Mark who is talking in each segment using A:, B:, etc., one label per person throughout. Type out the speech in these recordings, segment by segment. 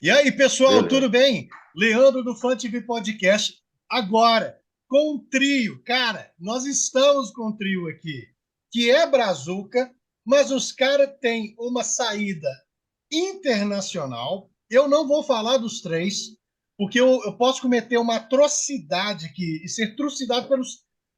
A: E aí, pessoal,
B: Beleza.
A: tudo bem? Leandro do Fã TV Podcast, agora com um trio. Cara, nós estamos com um trio aqui, que é Brazuca, mas os caras têm uma saída internacional. Eu não vou falar dos três, porque eu posso cometer uma atrocidade aqui e ser trucidado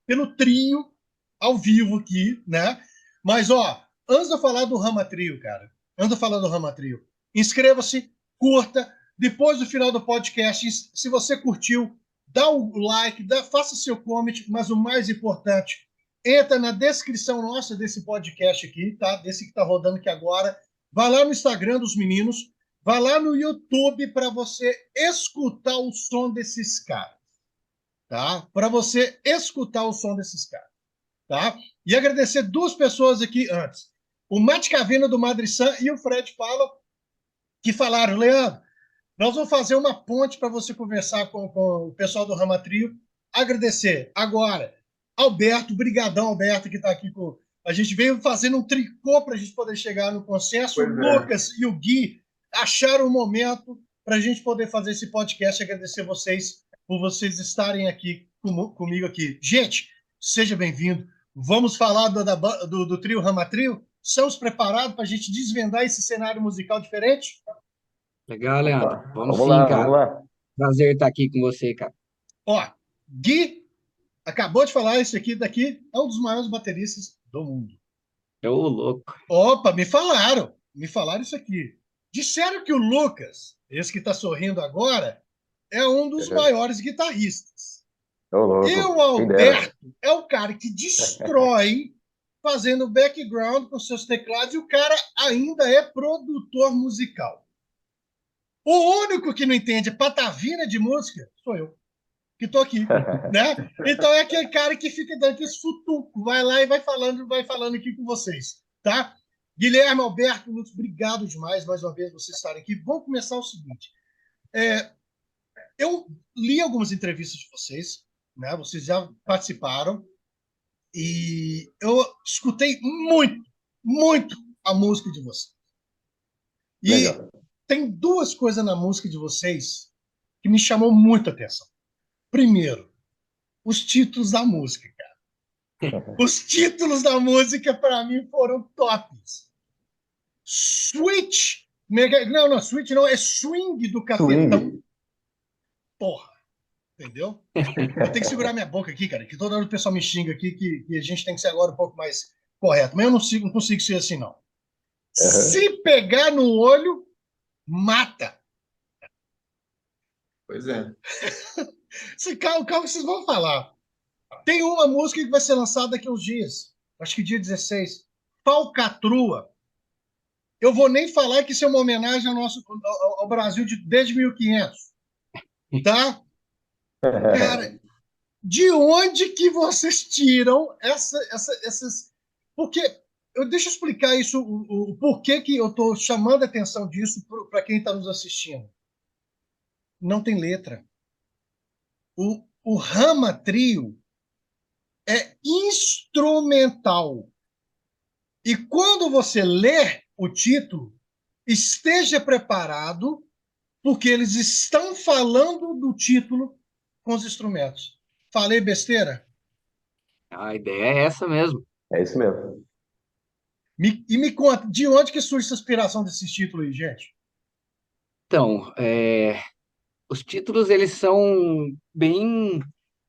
A: pelo trio ao vivo aqui, né? Mas, ó, antes de eu falar do Rama Trio, cara, antes de eu falar do Rama Trio, inscreva-se, curta. Depois do final do podcast, se você curtiu, dá o like, faça seu comment, mas o mais importante, entra na descrição nossa desse podcast aqui, tá? Desse que está rodando aqui agora. Vai lá no Instagram dos meninos, vai lá no YouTube para você escutar o som desses caras, tá? Para você escutar o som desses caras, tá? E agradecer duas pessoas aqui antes. O Matt Cavina do Madre San e o Fred Paulo, que falaram, Leandro, nós vamos fazer uma ponte para você conversar com o pessoal do Rama Trio. Agradecer. Agora, Alberto, brigadão, Alberto, que está aqui com... A gente veio fazendo um tricô para a gente poder chegar no consenso. O
B: Pois é.
A: Lucas e o Gui acharam o momento para a gente poder fazer esse podcast. Agradecer vocês por vocês estarem aqui comigo aqui. Gente, seja bem-vindo. Vamos falar do trio Rama Trio? Estamos preparados para a gente desvendar esse cenário musical diferente?
C: Legal, Leandro.
B: Opa,
C: Vamos
B: vamos
C: sim,
B: lá, vamos
C: cara.
B: lá.
C: Prazer estar aqui com você, cara.
A: Ó, Gui acabou de falar, esse aqui daqui é um dos maiores bateristas do mundo.
C: Ô, louco.
A: Opa, me falaram isso aqui. Disseram que o Lucas, esse que está sorrindo agora, é um dos
B: Uhum.
A: maiores guitarristas.
B: Ô,
A: E o
B: louco, quem dera.
A: Alberto é o cara que destrói fazendo background com seus teclados e o cara ainda é produtor musical. O único que não entende patavina de música sou eu, que tô aqui, né? Então é aquele cara que fica dando esse futuco, vai lá e vai falando aqui com vocês, tá? Guilherme, Alberto, Lutz, obrigado demais mais uma vez vocês estarem aqui. Vamos começar o seguinte. Eu li algumas entrevistas de vocês, né? Vocês já participaram e eu escutei muito a música de vocês. E
B: Legal.
A: tem duas coisas na música de vocês que me chamou muito a atenção. Primeiro, os títulos da música, cara. Os títulos da música, para mim, foram tops. Switch. Não, Switch não, é Swing do Cafetão.
B: Swing.
A: Porra, entendeu? Eu tenho que segurar minha boca aqui, cara, que toda hora o pessoal me xinga aqui que a gente tem que ser agora um pouco mais correto. Mas eu não consigo ser assim, não.
B: Uhum.
A: Se pegar no olho, mata.
B: Pois é.
A: Calma que vocês vão falar. Tem uma música que vai ser lançada daqui a uns dias. Acho que dia 16. Falcatrua. Eu vou nem falar que isso é uma homenagem ao Brasil desde 1500, tá? Cara, de onde que vocês tiram essas... Porque, deixa eu explicar isso, o porquê que eu estou chamando a atenção disso para quem está nos assistindo. Não tem letra. O Rama Trio é instrumental. E quando você lê o título, esteja preparado, porque eles estão falando do título com os instrumentos. Falei besteira?
C: A ideia é essa mesmo.
B: É isso mesmo.
A: Me conta, de onde que surge essa inspiração desses títulos aí, gente?
C: Então, os títulos, eles são bem...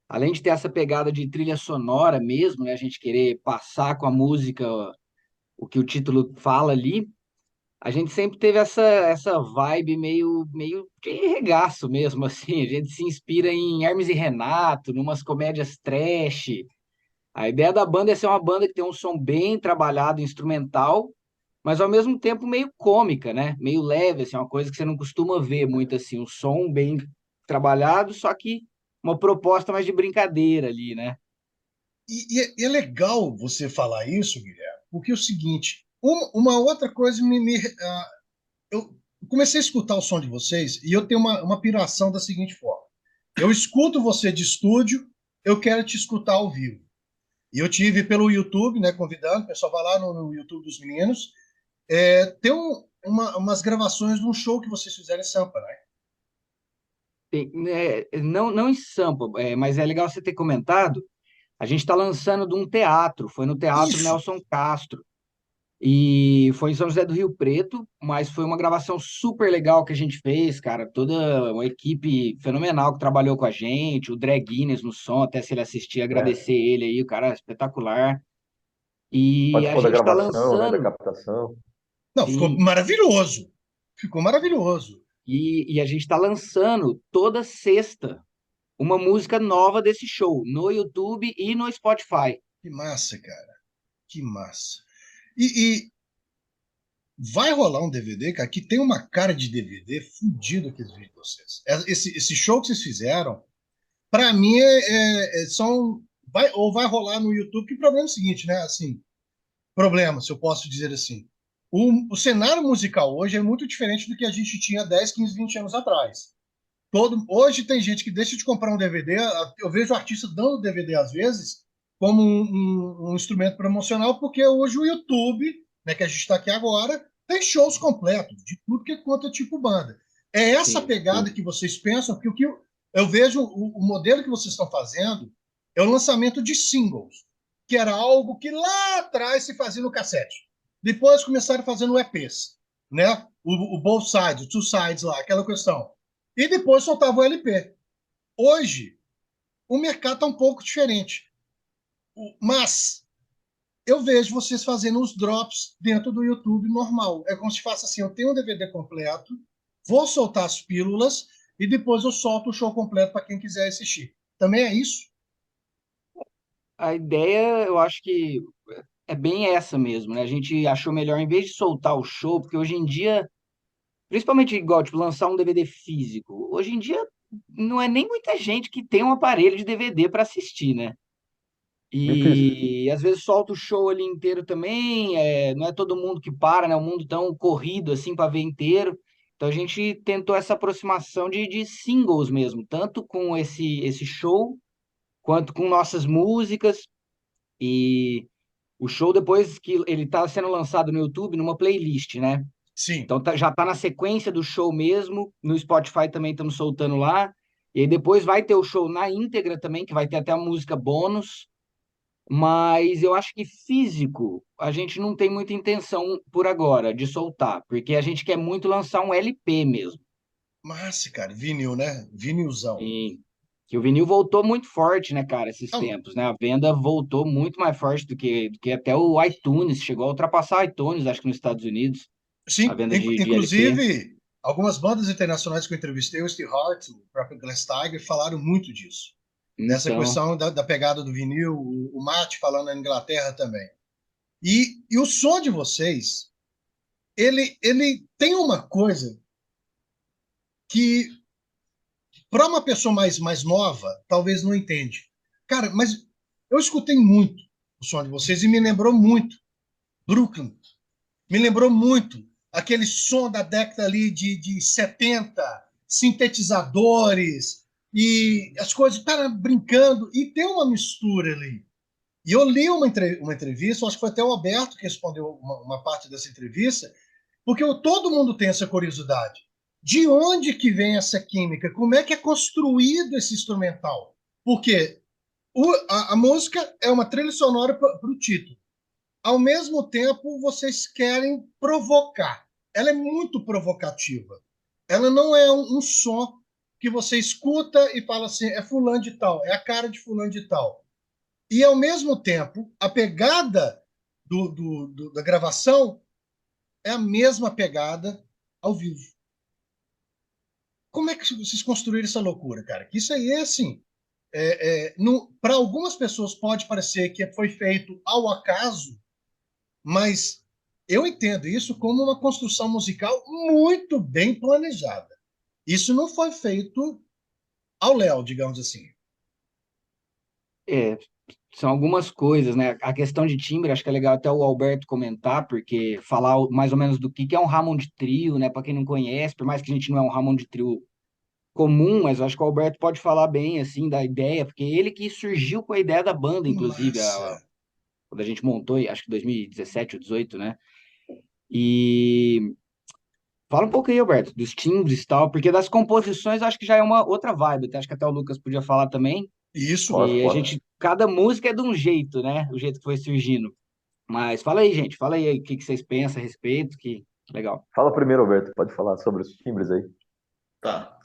C: Além de ter essa pegada de trilha sonora mesmo, né? A gente querer passar com a música o que o título fala ali, a gente sempre teve essa vibe meio de regaço mesmo, assim. A gente se inspira em Hermes e Renato, numas comédias trash. A ideia da banda é ser uma banda que tem um som bem trabalhado, instrumental, mas ao mesmo tempo meio cômica, né? Meio leve, assim, uma coisa que você não costuma ver muito assim, um som bem trabalhado, só que uma proposta mais de brincadeira ali, né?
A: E é legal você falar isso, Guilherme, porque é o seguinte, uma outra coisa eu comecei a escutar o som de vocês e eu tenho uma piração da seguinte forma. Eu escuto você de estúdio, eu quero te escutar ao vivo. E eu tive pelo YouTube, né, convidando, o pessoal vai lá no YouTube dos meninos. umas gravações de um show que vocês fizeram em Sampa, né?
C: Não, não em Sampa, mas é legal você ter comentado. A gente está lançando de um teatro, foi no Teatro
A: Isso!
C: Nelson Castro. E foi em São José do Rio Preto, mas foi uma gravação super legal que a gente fez, cara. Toda uma equipe fenomenal que trabalhou com a gente, o Drag Guinness no som, até se ele assistir,
B: É.
C: agradecer ele aí, o cara é espetacular. E a
B: Participou da
C: gente está
B: gravação, né? Da
C: lançando,
B: captação.
A: Não, ficou
C: sim,
A: maravilhoso. Ficou maravilhoso.
C: e a gente está lançando toda sexta uma música nova desse show, no YouTube e no Spotify.
A: Que massa, cara. Que massa. E vai rolar um DVD, cara, que tem uma cara de DVD fudido aqui vídeos de vocês. Esse show que vocês fizeram, pra mim, são. Ou vai rolar no YouTube, que o problema é o seguinte, né? Assim, problema, se eu posso dizer assim. O cenário musical hoje é muito diferente do que a gente tinha 10, 15, 20 anos atrás. Hoje tem gente que deixa de comprar um DVD. Eu vejo artistas dando DVD às vezes como um instrumento promocional, porque hoje o YouTube, né, que a gente está aqui agora, tem shows completos de tudo que é quanto é tipo banda. É essa
C: Sim,
A: pegada que vocês pensam, porque o que eu vejo, o modelo que vocês estão fazendo é o lançamento de singles, que era algo que lá atrás se fazia no cassete. Depois começaram fazendo EPs, né? O Both Sides, o Two Sides lá, aquela questão. E depois soltava o LP. Hoje, o mercado está um pouco diferente. Mas eu vejo vocês fazendo os drops dentro do YouTube normal. É como se fosse assim: eu tenho um DVD completo, vou soltar as pílulas e depois eu solto o show completo para quem quiser assistir. Também é isso?
C: a ideia eu acho que é bem essa mesmo, né? A gente achou melhor, em vez de soltar o show, porque hoje em dia, principalmente igual, tipo, lançar um DVD físico, hoje em dia não é nem muita gente que tem um aparelho de DVD para assistir, né?
B: Difícil.
C: E às vezes solta o show ali inteiro também, não é todo mundo que para, né? O mundo tão corrido assim para ver inteiro. Então a gente tentou essa aproximação de singles mesmo, tanto com esse show, quanto com nossas músicas. E o show, depois que ele está sendo lançado no YouTube, numa playlist, né?
A: Sim.
C: Então já está na sequência do show mesmo. No Spotify também estamos soltando lá. E aí depois vai ter o show na íntegra também, que vai ter até a música bônus. Mas eu acho que físico a gente não tem muita intenção por agora de soltar, porque a gente quer muito lançar um LP mesmo.
A: Massa, cara. Vinil, né? Vinilzão.
C: E que o vinil voltou muito forte, né, cara, esses
A: Não,
C: tempos, né? A venda voltou muito mais forte do que até o iTunes, chegou a ultrapassar o iTunes, acho que nos Estados Unidos, a
A: sim.
C: venda de LP.
A: Inclusive, algumas bandas internacionais que eu entrevistei, o Steve Hart, o próprio Glass Tiger, falaram muito disso. Dessa
C: Então,
A: questão da pegada do vinil, o Matt falando na Inglaterra também. E o som de vocês, ele tem uma coisa que, para uma pessoa mais nova, talvez não entende. Cara, mas eu escutei muito o som de vocês e me lembrou muito Brooklyn. Me lembrou muito aquele som da década ali de 70, sintetizadores e as coisas, cara, brincando. E tem uma mistura ali. E eu li uma entrevista, acho que foi até o Alberto que respondeu uma parte dessa entrevista, porque todo mundo tem essa curiosidade. De onde que vem essa química? Como é que é construído esse instrumental? Porque a música é uma trilha sonora para o título. Ao mesmo tempo, vocês querem provocar. Ela é muito provocativa. Ela não é um som que você escuta e fala assim, é fulano de tal, é a cara de fulano de tal. E, ao mesmo tempo, a pegada da gravação é a mesma pegada ao vivo. Como é que vocês construíram essa loucura, cara? Que isso aí é assim. Para algumas pessoas pode parecer que foi feito ao acaso, mas eu entendo isso como uma construção musical muito bem planejada. Isso não foi feito ao Léo, digamos assim.
C: é, são algumas coisas, né? A questão de timbre, acho que é legal até o Alberto comentar, porque falar mais ou menos do que é um Hammond Trio, né? Para quem não conhece, por mais que a gente não é um Hammond Trio comum, mas eu acho que o Alberto pode falar bem, assim, da ideia, porque ele que surgiu com a ideia da banda, inclusive,
A: Massa.
C: quando a gente montou, acho que 2017 ou 2018, né? E Fala um pouco aí, Alberto, dos timbres e tal, porque das composições eu acho que já é uma outra vibe. Acho que até o Lucas podia falar também.
A: Isso.
B: Posso,
C: E a
B: posso.
C: gente, cada música é de um jeito, né? O jeito que foi surgindo. Mas fala aí, gente, fala aí o que vocês pensam a respeito, que legal.
B: Fala primeiro, Alberto. Pode falar sobre os timbres aí.
D: Tá.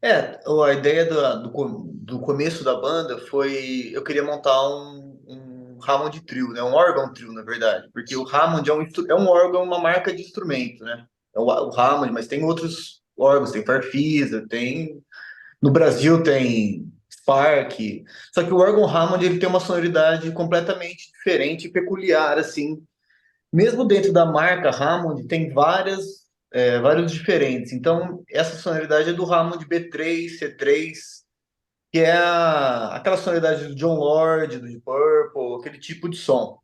D: A ideia do começo da banda foi eu queria montar um Hammond trio, né? Um órgão trio, na verdade, porque o Hammond é um órgão, uma marca de instrumento, né? O Hammond, mas tem outros órgãos, tem Farfisa, tem no Brasil tem Spark, só que o órgão Hammond ele tem uma sonoridade completamente diferente e peculiar, assim. Mesmo dentro da marca Hammond, tem vários diferentes. Então, essa sonoridade é do Hammond B3, C3, que é aquela sonoridade do John Lord, do Deep Purple, aquele tipo de som,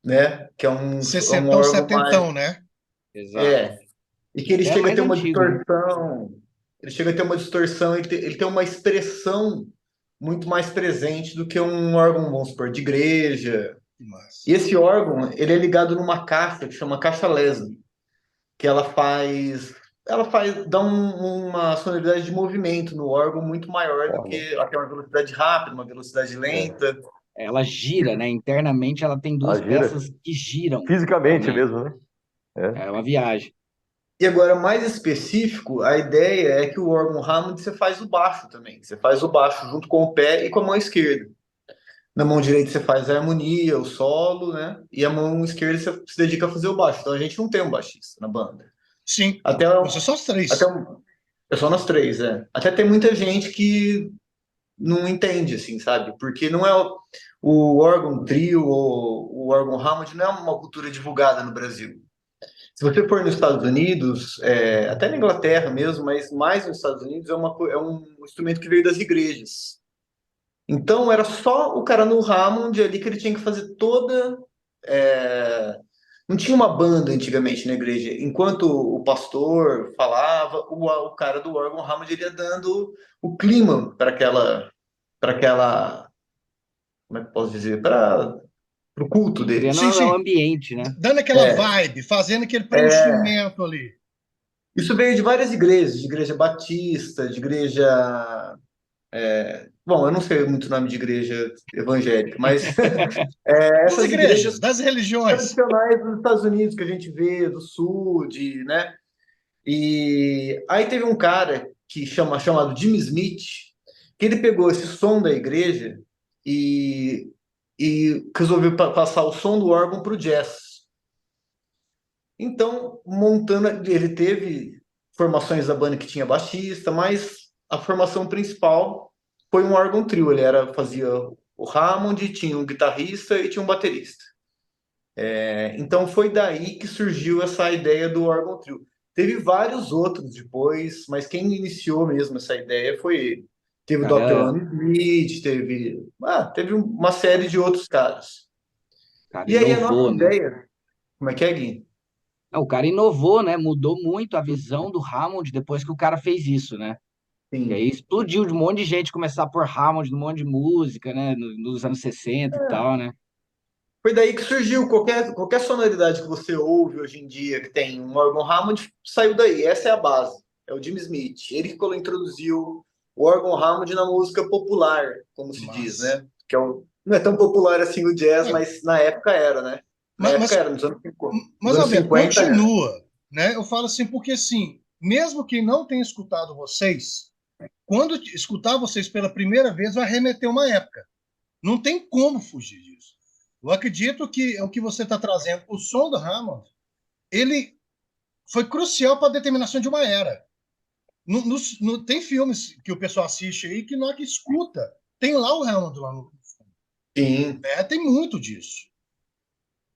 D: né? Que é um
A: Sessentão,
D: órgão mais.
A: setentão, né?
C: Exato.
D: É, e que ele
C: É
D: chega a
C: mais
D: ter uma
C: antigo, né?
D: distorção. Ele chega a ter uma distorção, ele tem uma expressão muito mais presente do que um órgão, vamos supor, de igreja.
A: Que
D: E
A: massa.
D: esse órgão, ele é ligado numa caixa que chama caixa Leslie, que dá uma sonoridade de movimento no órgão muito maior do
B: Olha,
D: que até uma velocidade rápida, uma velocidade
B: é.
D: lenta.
C: Ela gira, né? Internamente ela tem
B: A
C: duas
B: gira,
C: peças que giram
B: fisicamente
C: também.
B: mesmo, né? É.
C: É uma viagem.
D: E agora, mais específico, a ideia é que o órgão Hammond você faz o baixo também. Você faz o baixo junto com o pé e com a mão esquerda. Na mão direita você faz a harmonia, o solo, né? E a mão esquerda você se dedica a fazer o baixo. Então a gente não tem um baixista na banda.
A: Sim.
D: Até,
A: Vocês são os
D: até
A: três.
D: é só nós três, é. Até tem muita gente que não entende, assim, sabe? Porque não é o órgão trio ou o órgão Hammond não é uma cultura divulgada no Brasil. Se você for nos Estados Unidos, até na Inglaterra mesmo, mas mais nos Estados Unidos, é um instrumento que veio das igrejas. Então era só o cara no Hammond ali que ele tinha que fazer toda. é, Não tinha uma banda antigamente na igreja. Enquanto o pastor falava, o cara do órgão Hammond ele ia dando o clima para aquela, como é que eu posso dizer, para o culto
C: E
D: dele.
C: criando
A: Sim,
C: o
A: sim.
C: ambiente, né?
A: Dando aquela
D: É,
A: vibe, fazendo aquele
D: é,
A: preenchimento ali.
D: isso veio de várias igrejas, de igreja batista, de igreja. Bom, eu não sei muito o nome de igreja evangélica, mas
A: Das
D: essas igrejas
A: igrejas, das religiões.
D: tradicionais dos Estados Unidos que a gente vê, do sul, né? E aí teve um cara chamado Jimmy Smith, que ele pegou esse som da igreja e, e resolveu passar o som do órgão para o jazz. Então, montando, ele teve formações da banda que tinha baixista, mas a formação principal foi um órgão trio. Fazia o Hammond, tinha um guitarrista e tinha um baterista. Então foi daí que surgiu essa ideia do órgão trio. Teve vários outros depois, mas quem iniciou mesmo essa ideia foi ele. Teve o Dr.
C: Cara,
D: Lonnie Smith, teve uma série de outros caras.
C: cara
D: E aí a nossa
C: inovou, né?
D: ideia, como é que é, Gui?
C: O cara inovou, né? Mudou muito a visão do Hammond depois que o cara fez isso, né? Que aí
D: Sim.
C: explodiu de um monte de gente começar a pôr Hammond num monte de música, né? Nos anos 60 e tal, né?
D: Foi daí que surgiu qualquer sonoridade que você ouve hoje em dia que tem um órgão Hammond, saiu daí. Essa é a base. É o Jim Smith. Ele que introduziu o órgão Hammond na música popular, como se diz,
A: Mas,
D: né? Não é tão popular assim o jazz,
A: é,
D: mas na época era, né? Na época
A: mas,
D: era, nos anos 50. Nos
A: mas,
D: anos
A: Alberto,
D: 50 era.
A: continua, né? Eu falo assim, porque assim, mesmo quem não tenha escutado vocês, quando escutar vocês pela primeira vez, vai remeter uma época. Não tem como fugir disso. Eu acredito que é o que você está trazendo. O som do Hammond, ele foi crucial para a determinação de uma era. Tem filmes que o pessoal assiste aí que na hora que escuta, tem lá o Hammond lá no.
D: Sim.
A: Tem muito disso.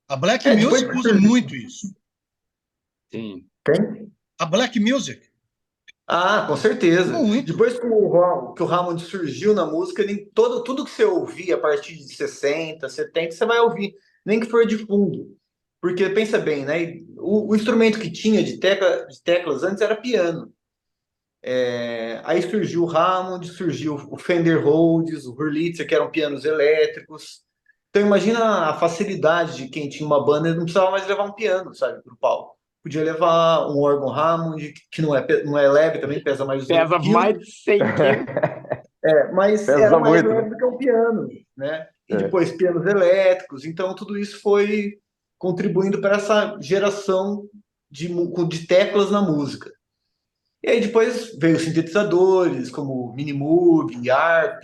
A: A Black
D: Depois
A: Music
D: que
A: usa
D: surgiu.
A: muito isso.
C: Sim.
D: Tem?
A: A Black Music,
D: Ah, com certeza.
A: muito.
D: Depois que o Hammond surgiu na música, tudo que você ouvir a partir de 60, 70, você vai ouvir, nem que for de fundo. Porque pensa bem, né? O instrumento que tinha de teclas antes era piano. Aí surgiu o Hammond, surgiu o Fender Rhodes, o Hurlitzer, que eram pianos elétricos. Então imagina a facilidade de quem tinha uma banda e não precisava mais levar um piano, sabe, para o palco. podia levar um órgão Hammond, que não é leve também, pesa mais de 200
C: Pesa
D: quilos,
C: mais de 100 quilos.
D: mas
B: Pesa
D: era mais
B: muito,
D: leve
B: né?
D: do que um piano, né? E
B: É.
D: depois pianos elétricos, então tudo isso foi contribuindo para essa geração de teclas na música. E aí depois veio os sintetizadores, como Minimoog, Arp,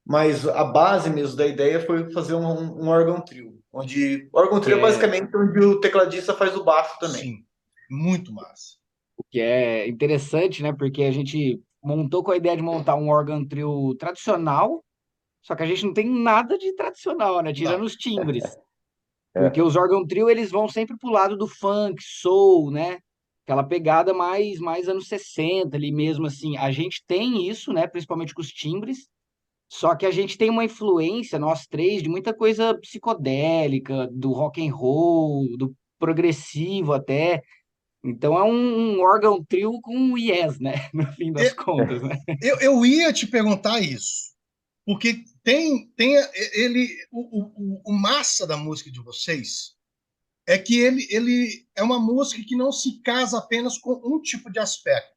D: mas a base mesmo da ideia foi fazer um órgão trio, onde o órgão
C: Que
D: trio é
C: é,
D: basicamente onde o tecladista faz o baixo também.
A: Sim, muito massa.
C: que é interessante, né? Porque a gente montou com a ideia de montar um órgão trio tradicional, só que a gente não tem nada de tradicional, né? Tirando
A: Não,
C: os timbres. Porque
B: É.
C: os órgão trio, eles vão sempre pro lado do funk, soul, né? Aquela pegada mais anos 60 ali mesmo, assim. A gente tem isso, né? Principalmente com os timbres, só que a gente tem uma influência, nós três, de muita coisa psicodélica, do rock and roll, do progressivo até. Então é um órgão trio com um yes, né? No fim das
A: E-
C: contas, né?
A: eu ia te perguntar isso, porque tem ele, o massa da música de vocês é que ele é uma música que não se casa apenas com um tipo de aspecto.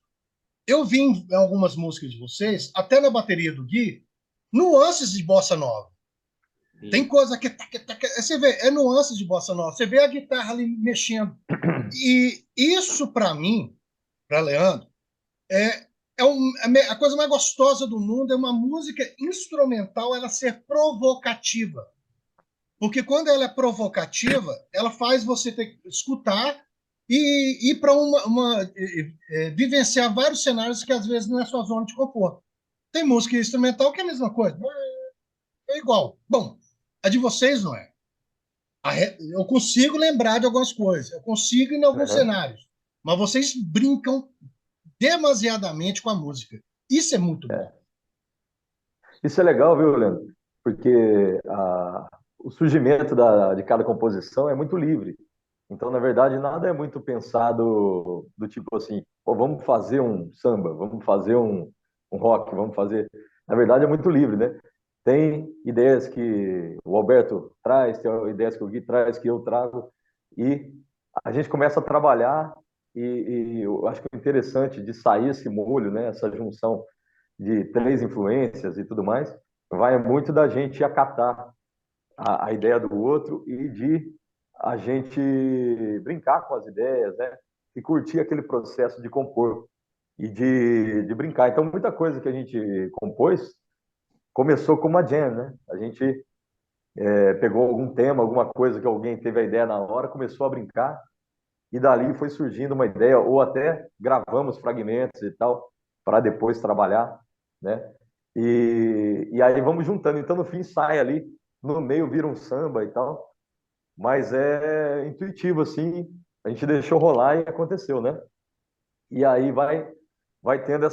A: Eu vi em algumas músicas de vocês, até na bateria do Gui, nuances de bossa nova. Tem
C: Sim.
A: coisa você vê, é nuances de bossa nova. Você vê a guitarra ali mexendo. E isso, para mim, para Leandro, é, a coisa mais gostosa do mundo é uma música instrumental ela ser provocativa. Porque quando ela é provocativa, ela faz você ter que escutar e ir para vivenciar vários cenários que às vezes não é sua zona de conforto. Tem música instrumental que é a mesma coisa, é igual. Bom, a de vocês não é. Eu consigo lembrar de algumas coisas, eu consigo em alguns
B: Uhum.
A: cenários, mas vocês brincam demasiadamente com a música. Isso é muito bom.
B: É. Isso é legal, viu, Leandro? Porque o surgimento de cada composição é muito livre. Então, na verdade, nada é muito pensado do tipo assim, pô, vamos fazer um samba, vamos fazer um rock, vamos fazer. Na verdade, é muito livre, né? Tem ideias que o Alberto traz, tem ideias que o Gui traz, que eu trago, e a gente começa a trabalhar, e eu acho que o interessante de sair esse molho, né, essa junção de três influências e tudo mais, vai muito da gente acatar a ideia do outro e de a gente brincar com as ideias, né? E curtir aquele processo de compor e de brincar. Então, muita coisa que a gente compôs começou com uma jam, né? A gente pegou algum tema, alguma coisa que alguém teve a ideia na hora, começou a brincar e dali foi surgindo uma ideia, ou até gravamos fragmentos e tal, para depois trabalhar, né? E aí vamos juntando. Então, no fim, sai ali, no meio vira um samba e tal, mas é intuitivo, assim, a gente deixou rolar e aconteceu, né? E aí vai tendo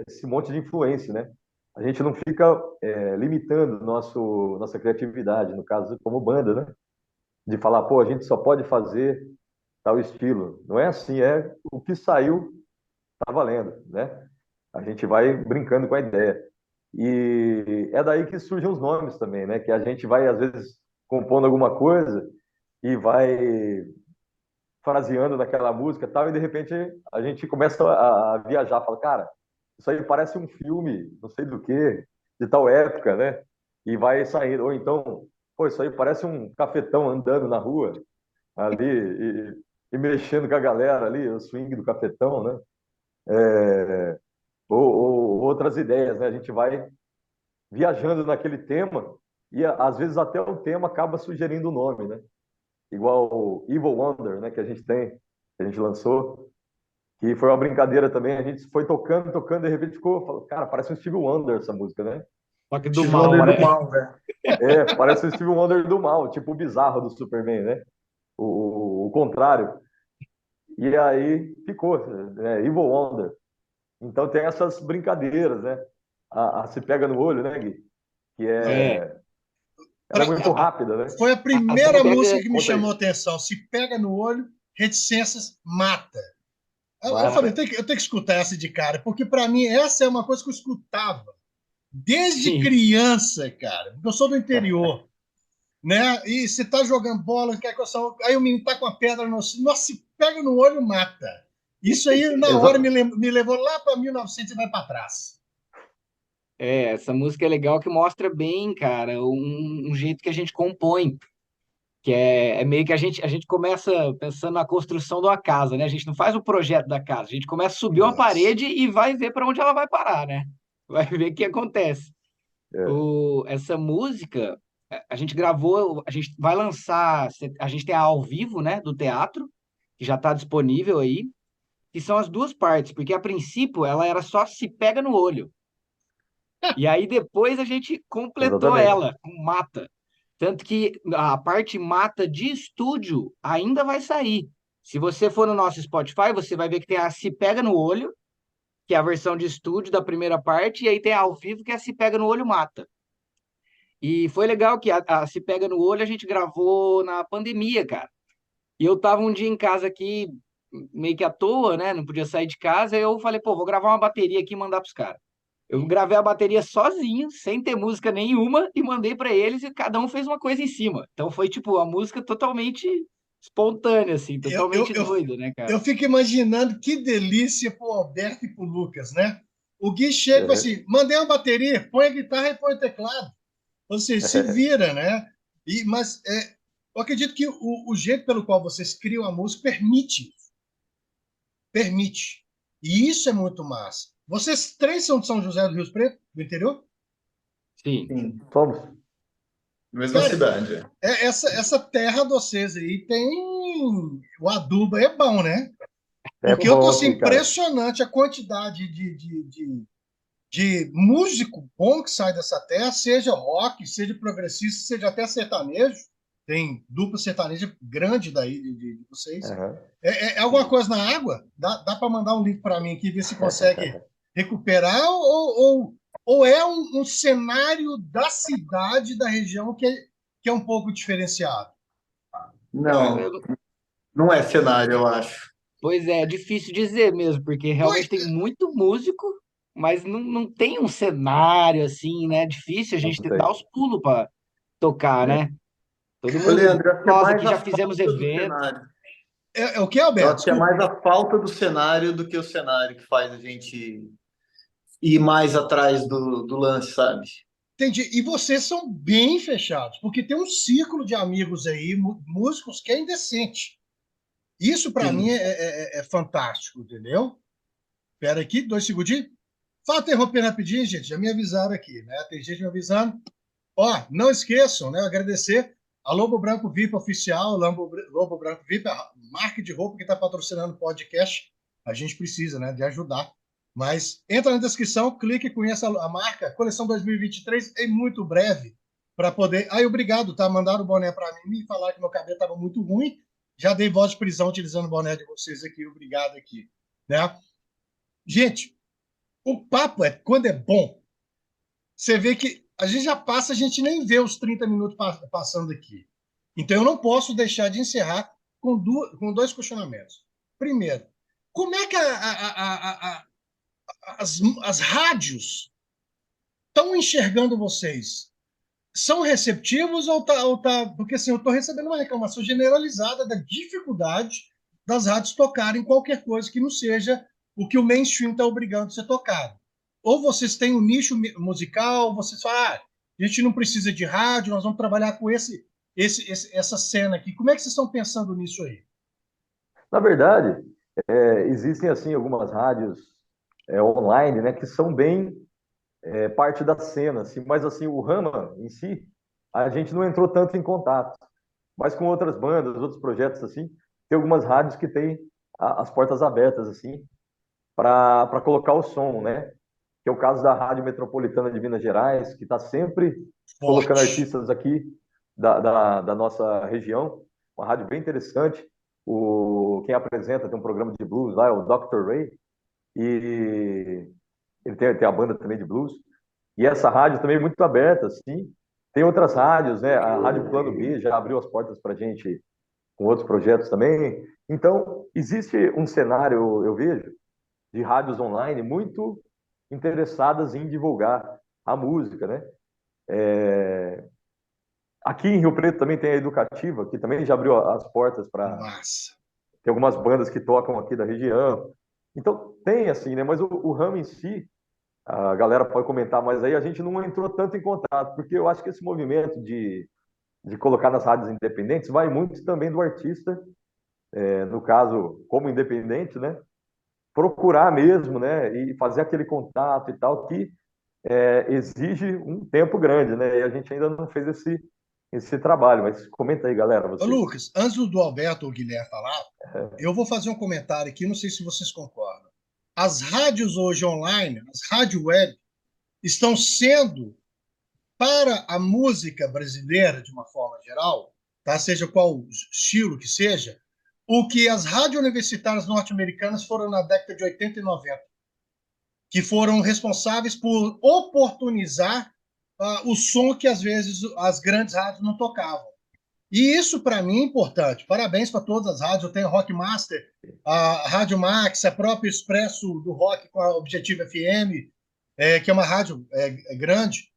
B: esse monte de influência, né? A gente não fica limitando nossa criatividade, no caso, como banda, né? De falar, pô, a gente só pode fazer tal estilo. Não é assim, é o que saiu, tá valendo, né? A gente vai brincando com a ideia. E é daí que surgem os nomes também, né? Que a gente vai, às vezes, compondo alguma coisa e vai fraseando naquela música e tal, e de repente a gente começa a viajar, fala, cara, isso aí parece um filme, não sei do que, de tal época, né? E vai saindo. Ou então, pô, isso aí parece um cafetão andando na rua ali e mexendo com a galera ali, o swing do cafetão, né? Ou outras ideias, né? A gente vai viajando naquele tema e às vezes até o tema acaba sugerindo o nome, né? Igual o Evil Wonder, né? Que a gente tem, que a gente lançou, que foi uma brincadeira também. A gente foi tocando, tocando, de repente ficou, falou, cara, parece um Steve Wonder essa música, né?
C: Só que do
D: Steve
C: mal,
D: Wonder do
C: né?
D: mal, né?
B: Parece o Steve Wonder do mal, tipo o bizarro do Superman, né? O contrário. E aí ficou, né? Evil Wonder. Então tem essas brincadeiras, né? A se pega no olho, né, Gui? Que
C: É.
B: ela é muito rápida, né?
A: Foi a
C: A
A: primeira
C: se
A: música
C: pega.
A: que me
B: Conta aí.
A: chamou a atenção. Se pega no olho, reticências mata. Eu falei,
B: Mata.
A: eu tenho que escutar essa de cara, porque para mim essa é uma coisa que eu escutava desde
C: Sim.
A: criança, cara. Porque eu sou do interior. né? E você tá jogando bola, quer que eu só... aí o menino tá com a pedra no... Nossa, se pega no olho, mata. Isso aí, na hora,
B: Exa-
A: me levou lá para 1900 e vai para trás.
C: Essa música é legal que mostra bem, cara, um jeito que a gente compõe, que é meio que a gente começa pensando na construção de uma casa, né? A gente não faz o projeto da casa, a gente começa a subir uma
A: Nossa.
C: parede e vai ver para onde ela vai parar, né? Vai ver o que acontece.
B: é,
C: Essa música, a gente gravou, a gente vai lançar, a gente tem a ao vivo, né, do teatro, que já está disponível aí, que são as duas partes, porque a princípio ela era só Se Pega no Olho. E aí depois a gente completou
B: exatamente.
C: ela com Mata. Tanto que a parte Mata de estúdio ainda vai sair. Se você for no nosso Spotify, você vai ver que tem a Se Pega no Olho, que é a versão de estúdio da primeira parte, e aí tem a ao vivo, que é a Se Pega no Olho Mata. E foi legal que a Se Pega no Olho a gente gravou na pandemia, cara. E eu tava um dia em casa aqui, meio que à toa, né? Não podia sair de casa. E eu falei, pô, vou gravar uma bateria aqui e mandar pros caras. Eu gravei a bateria sozinho, sem ter música nenhuma, e mandei pra eles e cada um fez uma coisa em cima. Então foi tipo a música totalmente espontânea, assim,
A: Eu, eu,
C: totalmente
A: eu,
C: doida, né,
A: eu
C: cara?
A: fico imaginando que delícia pro Alberto e pro Lucas, né? O Gui chega e fala
B: Uhum.
A: assim: mandei uma bateria, põe a guitarra e põe o teclado. Você se vira, né? Mas eu acredito que o jeito pelo qual vocês criam a música permite. E isso é muito massa. Vocês três são de São José do Rio Preto, do interior?
C: Sim.
D: Sim,
B: Somos.
D: mesma
A: Cara,
D: cidade. É.
A: essa terra de vocês aí tem. O adubo aí é bom, né?
B: É
A: Porque eu tô
B: bom
A: assim,
B: aqui, cara.
A: impressionante a quantidade de músico bom que sai dessa terra, seja rock, seja progressista, seja até sertanejo. Tem dupla sertaneja grande daí de vocês.
B: Uhum.
A: É alguma
B: Sim.
A: coisa na água? Dá para mandar um link para mim aqui, ver se consegue recuperar? Ou é um cenário da cidade, da região, que é um pouco diferenciado?
C: Cara,
D: Não, não é cenário, eu acho.
C: pois é difícil dizer mesmo, porque
A: Pois,
C: realmente tem muito músico, mas não tem um cenário assim, né? Difícil a
B: Não
C: gente dar
B: tem.
C: os pulos para tocar,
B: É.
C: né? Todo
D: Ô,
C: mundo,
D: Leandro, eu acho que é
C: nós
D: mais
C: aqui
D: a
C: já fizemos
D: falta do
C: evento.
D: cenário.
A: é o que,
D: Eu
A: Alberto?
D: acho que é
A: Desculpa.
D: mais a falta do cenário do que o cenário que faz a gente ir mais atrás do lance, sabe?
A: Entendi. E vocês são bem fechados, porque tem um círculo de amigos aí, músicos, que é indecente. Isso, para mim,
D: Sim.
A: é fantástico, entendeu? Espera aqui, 2 segundinhos. Só interrompendo rapidinho, gente, já me avisaram aqui, né? Tem gente me avisando. Ó, não esqueçam, né? Agradecer a Lobo Branco VIP oficial, Lobo Branco VIP, a marca de roupa que está patrocinando o podcast. A gente precisa, né, de ajudar. Mas entra na descrição, clique e conheça a marca. Coleção 2023 em muito breve para poder. Aí, obrigado, tá? Mandaram o boné para mim e falaram que meu cabelo estava muito ruim. Já dei voz de prisão utilizando o boné de vocês aqui. Obrigado aqui, né? Gente, o papo quando é bom. Você vê que a gente já passa, a gente nem vê os 30 minutos passando aqui. Então eu não posso deixar de encerrar com dois questionamentos. Primeiro, como é que as rádios estão enxergando vocês? São receptivos ou tá. Porque assim, eu estou recebendo uma reclamação generalizada da dificuldade das rádios tocarem qualquer coisa que não seja o que o mainstream está obrigando a ser tocado. Ou vocês têm um nicho musical, vocês falam, a gente não precisa de rádio, nós vamos trabalhar com essa cena aqui. Como é que vocês estão pensando nisso aí?
B: Na verdade, existem assim algumas rádios online, né, que são bem parte da cena, assim, mas assim o Rama em si, a gente não entrou tanto em contato, mas com outras bandas, outros projetos assim, tem algumas rádios que têm as portas abertas assim para colocar o som, né? Que é o caso da Rádio Metropolitana de Minas Gerais, que está sempre colocando
A: Forte.
B: artistas aqui da nossa região, uma rádio bem interessante. Quem apresenta tem um programa de blues lá, é o Dr. Ray, e ele tem a banda também de blues. E essa rádio também é muito aberta, assim. Tem outras rádios, né? A Rádio Plano B já abriu as portas para a gente com outros projetos também. Então, existe um cenário, eu vejo, de rádios online muito interessadas em divulgar a música, né? Aqui em Rio Preto também tem a Educativa, que também já abriu as portas para...
A: Massa.
B: Tem algumas bandas que tocam aqui da região. Então, tem assim, né? Mas o ramo em si, a galera pode comentar, mas aí a gente não entrou tanto em contato, porque eu acho que esse movimento de colocar nas rádios independentes vai muito também do artista, no caso, como independente, né? Procurar mesmo, né? E fazer aquele contato e tal, que exige um tempo grande, né? E a gente ainda não fez esse trabalho. Mas comenta aí, galera,
A: Ô,
B: vocês.
A: Lucas, antes do Alberto ou Guilherme falar, eu vou fazer um comentário aqui, não sei se vocês concordam. As rádios hoje online, as rádio web, estão sendo, para a música brasileira, de uma forma geral, tá? Seja qual estilo que seja, o que as rádios universitárias norte-americanas foram na década de 80 e 90, que foram responsáveis por oportunizar o som que, às vezes, as grandes rádios não tocavam. E isso, para mim, é importante. Parabéns para todas as rádios. Eu tenho a Rockmaster, a Rádio Max, a própria Expresso do Rock com a Objetivo FM, que é uma rádio grande.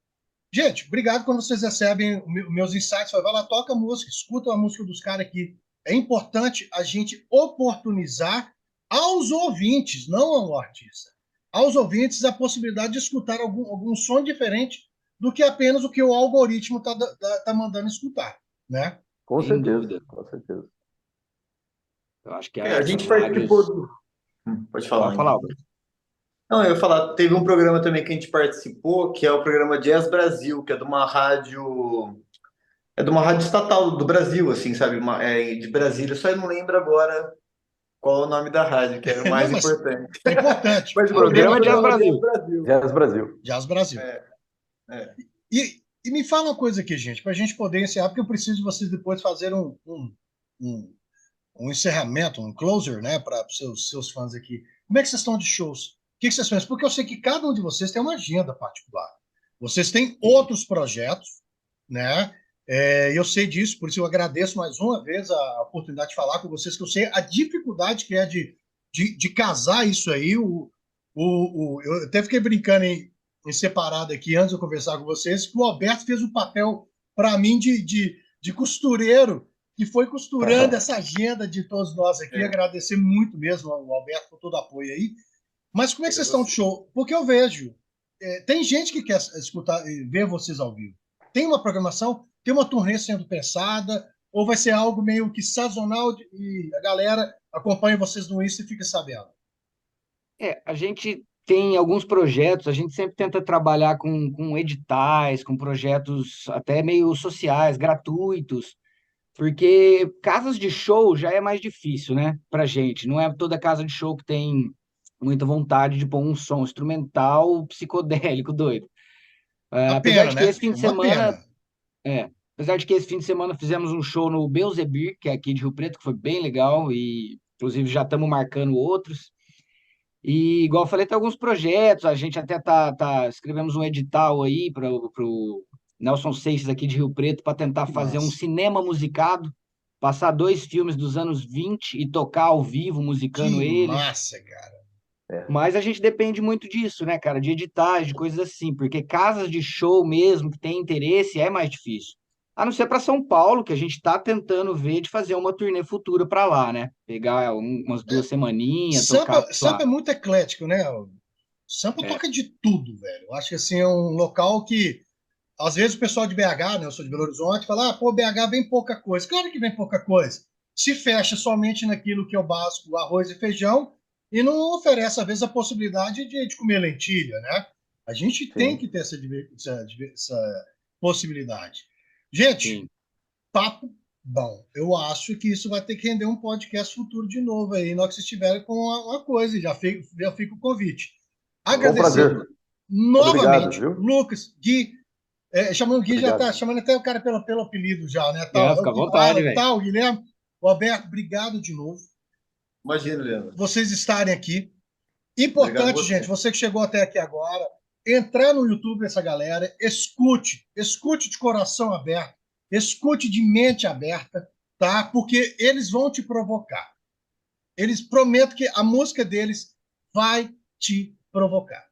A: Gente, obrigado quando vocês recebem meus insights. Vai lá, toca a música, escuta a música dos caras aqui. É importante a gente oportunizar aos ouvintes, não ao artista, aos ouvintes a possibilidade de escutar algum som diferente do que apenas o que o algoritmo tá mandando escutar, né?
B: Com
C: Sem
B: certeza,
C: dúvida.
B: com certeza.
C: Eu acho que
D: A
C: as
D: gente participou
C: rádios.
D: do. Pode
C: Pode
D: falar,
C: falar,
D: Henrique.
C: Alberto.
D: Não, eu ia falar, teve um programa também que a gente participou, que é o programa Jazz Brasil, que é de uma rádio. É de uma rádio estatal do Brasil, assim, sabe? De Brasília. Só eu não lembro agora qual é o nome da rádio, que era o
A: Não,
D: mais
A: mas
D: importante.
A: é importante.
D: Mas o programa
C: Programa
D: se
C: Jazz
D: chamava Jazz
C: Brasil.
D: Brasil.
B: Jazz Brasil.
A: Jazz Brasil.
D: É.
A: E me fala uma coisa aqui, gente, para a gente poder encerrar, porque eu preciso de vocês depois fazerem um, um encerramento, um closer, né, para os seus fãs aqui. Como é que vocês estão de shows? O que vocês fazem? Porque eu sei que cada um de vocês tem uma agenda particular. Vocês têm outros projetos, né? Eu sei disso, por isso eu agradeço mais uma vez a oportunidade de falar com vocês, que eu sei a dificuldade que é de casar isso aí. Eu até fiquei brincando em separado aqui, antes de eu conversar com vocês, que o Alberto fez o papel, para mim, de costureiro, que foi costurando essa agenda de todos nós aqui.
D: É.
A: Agradecer muito mesmo ao Alberto por todo o apoio aí. Mas como é que vocês estão de
D: Você.
A: show? Porque eu vejo, tem gente que quer escutar, ver vocês ao vivo. Tem uma programação, tem uma turnê sendo pensada, ou vai ser algo meio que sazonal e a galera acompanha vocês no Insta e fica sabendo?
C: A gente tem alguns projetos, a gente sempre tenta trabalhar com editais, com projetos até meio sociais, gratuitos, porque casas de show já é mais difícil, né, pra gente. Não é toda casa de show que tem muita vontade de pôr um som instrumental psicodélico doido.
A: Uma
C: Apesar
A: pena,
C: de que
A: né?
C: esse fim de
A: Uma
C: semana,
A: pena.
C: apesar de que esse fim de semana fizemos um show no Beelzebub, que é aqui de Rio Preto, que foi bem legal e inclusive já estamos marcando outros. E, igual eu falei, tem alguns projetos, a gente até escrevemos um edital aí para o Nelson Seixas aqui de Rio Preto para tentar
A: Que
C: fazer um
A: massa.
C: cinema musicado, passar 2 filmes dos anos 20 e tocar ao vivo, musicando
A: Que
C: eles.
A: massa, cara.
C: Mas a gente depende muito disso, né, cara? De editais, de coisas assim, porque casas de show mesmo que tem interesse é mais difícil. A não ser para São Paulo, que a gente está tentando ver de fazer uma turnê futura para lá, né? Pegar umas 2 semaninhas, tocar
A: Sampa é
C: lá.
A: muito eclético, né? Sampa
C: É,
A: toca de tudo, velho. Eu acho que assim, é um local que, às vezes, o pessoal de BH, né? Eu sou de Belo Horizonte, fala, pô, BH vem pouca coisa. Claro que vem pouca coisa. Se fecha somente naquilo que é o básico, arroz e feijão, e não oferece, às vezes, a possibilidade de comer lentilha, né? A gente tem que
B: Sim.
A: ter essa possibilidade. Gente,
C: sim.
A: papo bom. Eu acho que isso vai ter que render um podcast futuro de novo aí, na hora que vocês estiverem com uma coisa, já fica o convite.
B: Foi um prazer.
A: Agradecer
B: Obrigado,
A: novamente,
B: viu?
A: Lucas, Gui, chamando o Gui, já tá
B: Obrigado.
A: chamando até o cara pelo apelido já, né? Tal, é o
C: Fica à
A: que
C: vontade,
A: fala,
C: velho.
A: tal, Guilherme. O Alberto, obrigado de novo.
D: Imagina, Leandro.
A: Vocês estarem aqui.
D: Obrigado a
A: Importante, gente,
D: você.
A: você que chegou até aqui agora, entrar no YouTube essa galera, escute de coração aberto, escute de mente aberta, tá? Porque eles vão te provocar. Eles prometem que a música deles vai te provocar,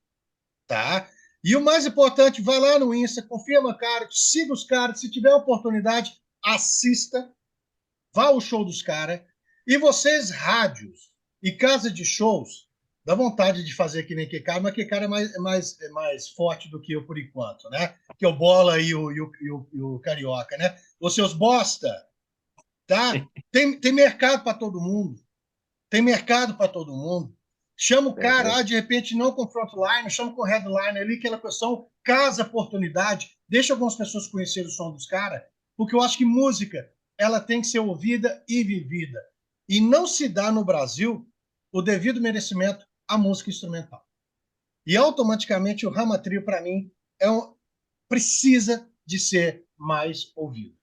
A: tá? E o mais importante, vai lá no Insta, confirma, cara, siga os caras, se tiver oportunidade, assista, vá ao show dos caras. E vocês, rádios e casa de shows, dá vontade de fazer que nem que cara, mas que cara é mais forte do que eu por enquanto, né? Que é o Bola e o Carioca, né? Os seus bosta, tá? Tem mercado para todo mundo. Tem mercado para todo mundo. Chama o cara, de repente, não com frontline, chama com headline ali, aquela questão, casa oportunidade, deixa algumas pessoas conhecerem o som dos caras, porque eu acho que música, ela tem que ser ouvida e vivida. E não se dá no Brasil o devido merecimento à música instrumental. E automaticamente o Rama Trio, para mim, precisa de ser mais ouvido.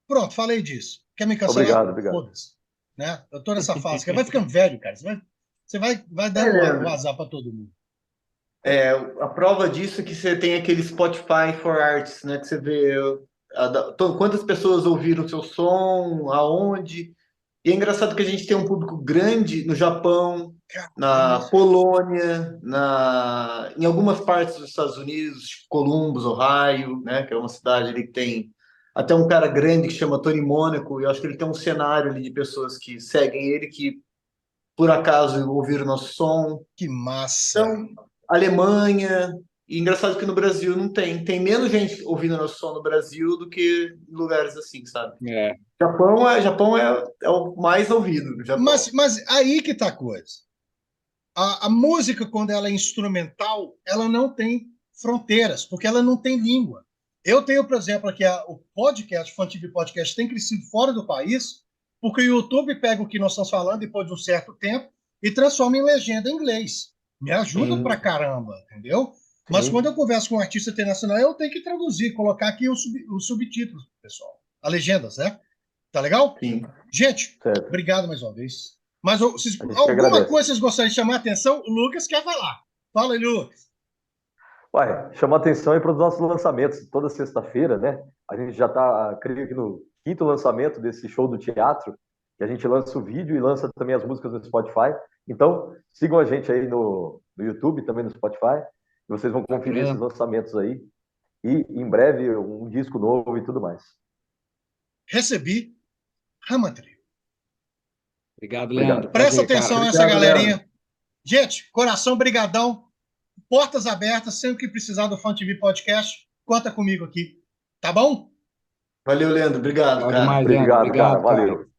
A: Pronto, falei disso. Quer me cancelar?
B: Obrigado.
A: Foda-se. Né? Eu tô nessa fase. Vai ficando velho, cara. Você vai dando o azar para todo mundo.
D: A prova disso é que você tem aquele Spotify for Arts, né? Que você vê quantas pessoas ouviram o seu som, aonde. E é engraçado que a gente tem um público grande no Japão, na Polônia, em algumas partes dos Estados Unidos, tipo Columbus, Ohio, né? Que é uma cidade ali que tem até um cara grande que chama Tony Mônaco, e eu acho que ele tem um cenário ali de pessoas que seguem ele, que por acaso ouviram o nosso som.
A: Que massa!
D: Então, Alemanha, e engraçado que no Brasil não tem. Tem menos gente ouvindo nosso som no Brasil do que em lugares assim, sabe? Japão é o mais ouvido no Japão.
A: Mas aí que tá a coisa. A música, quando ela é instrumental, ela não tem fronteiras, porque ela não tem língua. Eu tenho, por exemplo, aqui o podcast, o FunTV Podcast, tem crescido fora do país, porque o YouTube pega o que nós estamos falando depois de um certo tempo e transforma em legenda em inglês. Me ajuda pra caramba, entendeu? Mas quando eu converso com um artista internacional, eu tenho que traduzir, colocar aqui os subtítulos, pessoal. As legendas, né? Tá legal?
D: Sim.
A: Gente, obrigado mais uma vez. Mas alguma coisa vocês gostariam de chamar a atenção? O Lucas quer falar. Fala aí, Lucas.
B: Ué, chamar atenção aí para os nossos lançamentos. Toda sexta-feira, né? A gente já está, creio que no quinto lançamento desse show do teatro, que a gente lança o vídeo e lança também as músicas no Spotify. Então, sigam a gente aí no YouTube, também no Spotify, e vocês vão conferir esses lançamentos aí. E, em breve, um disco novo e tudo mais.
A: Recebi Rama Trio.
C: Obrigado, Leandro.
A: Presta atenção nessa galerinha. Leandro. Gente, coração brigadão. Portas abertas, sempre que precisar do FunTV Podcast, conta comigo aqui. Tá bom?
D: Valeu, Leandro. Obrigado, cara.
C: Demais,
B: Obrigado,
C: Leandro. Obrigado,
B: cara. Valeu.